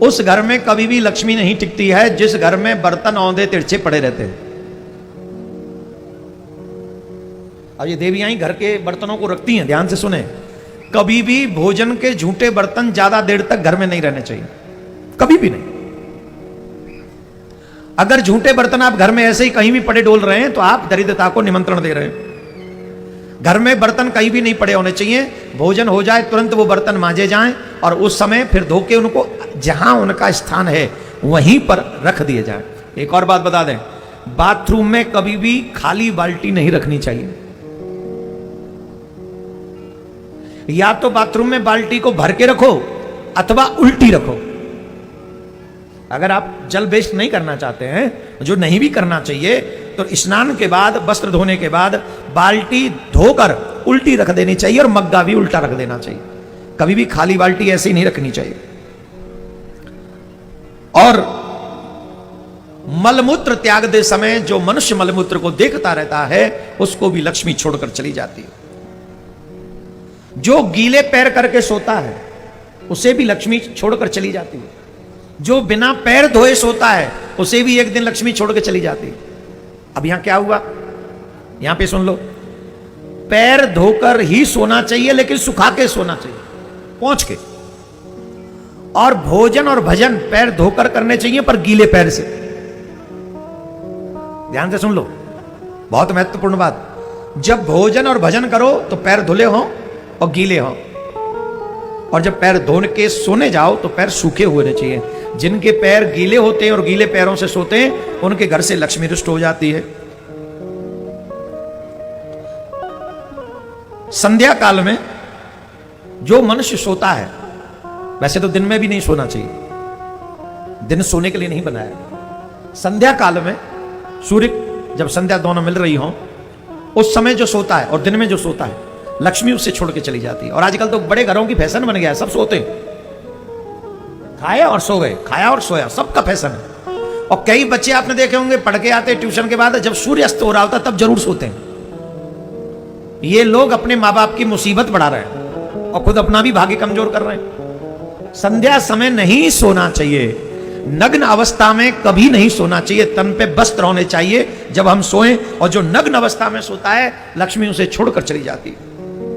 उस घर में कभी भी लक्ष्मी नहीं टिकती है जिस घर में बर्तन औंधे तिरछे पड़े रहते हैं। अब ये देवियां ही घर के बर्तनों को रखती हैं, ध्यान से सुने। कभी भी भोजन के झूठे बर्तन ज्यादा देर तक घर में नहीं रहने चाहिए, कभी भी नहीं। अगर झूठे बर्तन आप घर में ऐसे ही कहीं भी पड़े डोल रहे हैं तो आप दरिद्रता को निमंत्रण दे रहे हैं। घर में बर्तन कहीं भी नहीं पड़े होने चाहिए। भोजन हो जाए तुरंत वो बर्तन मांजे जाएं और उस समय फिर धो के उनको जहां उनका स्थान है वहीं पर रख दिए जाएं। एक और बात बता दें, बाथरूम में कभी भी खाली बाल्टी नहीं रखनी चाहिए। या तो बाथरूम में बाल्टी को भर के रखो अथवा उल्टी रखो। अगर आप जल वेस्ट नहीं करना चाहते हैं, जो नहीं भी करना चाहिए, तो स्नान के बाद वस्त्र धोने के बाद बाल्टी धोकर उल्टी रख देनी चाहिए और मग्गा भी उल्टा रख देना चाहिए। कभी भी खाली बाल्टी ऐसे ही नहीं रखनी चाहिए। और मलमूत्र त्यागते समय जो मनुष्य मलमूत्र को देखता रहता है उसको भी लक्ष्मी छोड़कर चली जाती है। जो गीले पैर करके सोता है उसे भी लक्ष्मी छोड़कर चली जाती है। जो बिना पैर धोए सोता है उसे भी एक दिन लक्ष्मी छोड़ के चली जाती है। अब यहां क्या हुआ, यहां पे सुन लो, पैर धोकर ही सोना चाहिए लेकिन सुखा के सोना चाहिए, पहुंच के। और भोजन और भजन पैर धोकर करने चाहिए पर गीले पैर से। ध्यान से सुन लो, बहुत महत्वपूर्ण बात। जब भोजन और भजन करो तो पैर धुले हो और गीले हो, और जब पैर धो के सोने जाओ तो पैर सूखे होने चाहिए। जिनके पैर गीले होते हैं और गीले पैरों से सोते हैं उनके घर से लक्ष्मी रुष्ट हो जाती है। संध्या काल में जो मनुष्य सोता है, वैसे तो दिन में भी नहीं सोना चाहिए, दिन सोने के लिए नहीं बनाया। संध्या काल में सूर्य जब संध्या दोनों मिल रही हो उस समय जो सोता है और दिन में जो सोता है लक्ष्मी उससे छोड़ के चली जाती है। और आजकल तो बड़े घरों की फैशन बन गया है, सब सोते हैं, खाया और सो गए, खाया और सोया, सबका फैशन है। और कई बच्चे आपने देखे होंगे पढ़ के आते ट्यूशन के बाद, जब सूर्य अस्त हो रहा होता तब जरूर सोते हैं। ये लोग अपने माँ बाप की मुसीबत बढ़ा रहे हैं और खुद अपना भी भाग्य कमजोर कर रहे हैं। संध्या समय नहीं सोना चाहिए, नग्न अवस्था में कभी नहीं सोना चाहिए। तन पे वस्त्र होने चाहिए जब हम सोएं, और जो नग्न अवस्था में सोता है लक्ष्मी उसे छोड़कर चली जाती है।